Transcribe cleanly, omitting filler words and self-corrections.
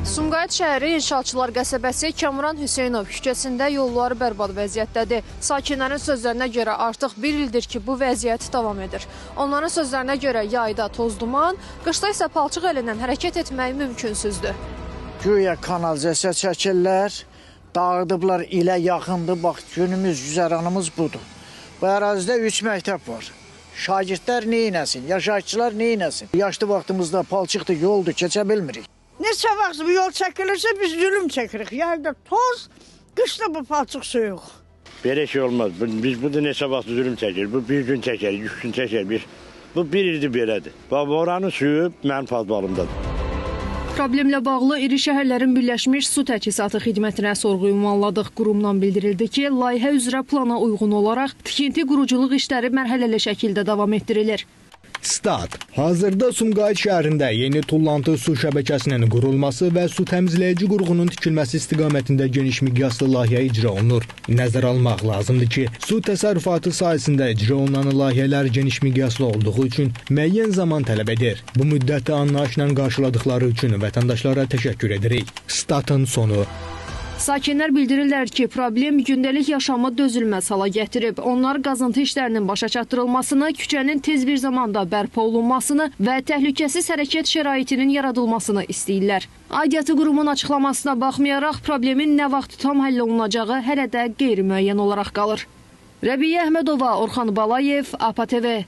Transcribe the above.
Sumqayıt şəhəri İnşaatçılar qəsəbəsi Kamran Hüseynov küçəsində yolları bərbad vəziyyətdədir. Sakinlərin sözlərinə görə artıq bir ildir ki, bu vəziyyət davam edir. Onların sözlərinə görə yayda toz duman, qışda isə palçıq əlindən hərəkət etmək mümkünsüzdür. Güya kanalizasiya çəkirlər, dağıdıblar ilə yaxındır. Bax, günümüz, güzəranımız budur. Bu ərazidə 3 məktəb var. Şagirdlər neynəsin, yaşayışçılar neynəsin? Yaşlı vaxtımızda palçıqdır, yoldur, keçə bilmirik. Neçə vaxt bu yol çəkilirsə biz zülüm çəkirik. Yayda toz, qışda bu palçıq soyuq. Belə şey olmaz. Biz burada neçə vaxt zülüm çəkirik. Bu bir gün çəkərik, 3 gün çəkərik. Bu bir ildir belədir. Bax, oranın suyu mənim fazlalımdadır. Problemlə bağlı iri şəhərlərin birləşmiş su təchizatı xidmətinə sorğu ünvanladıq. Qurumdan bildirildi ki, layihə üzrə plana uyğun olaraq tikinti quruculuq işləri mərhələli şəkildə davam etdirilir. Stat. Hazırda Sumqayıt şəhərində yeni tullantı su şəbəkəsinin qurulması və su təmizləyici qurğunun tikilməsi istiqamətində geniş miqyaslı layihə icra olunur. Nəzərə almaq lazımdır ki, su təsərrüfatı sahəsində icra olunan layihələr geniş miqyaslı olduğu üçün müəyyən zaman tələb edir. Bu müddəti anlayışla qarşıladıqları üçün vətəndaşlara təşəkkür edirik. Statın sonu. Sakinlər bildirirlər ki, problem gündəlik yaşamı dözülməz hala gətirib. Onlar qazıntı işlərinin başa çatdırılmasını, küçənin tez bir zamanda bərpa olunmasını və təhlükəsiz hərəkət şəraitinin yaradılmasını istəyirlər. Aidiyyatı qurumun açıqlamasına baxmayaraq, problemin nə vaxt tam həll olunacağı hələ də qeyri-müəyyən olaraq qalır. Rəbiyyə Əhmədova, Orxan Balayev, APA TV.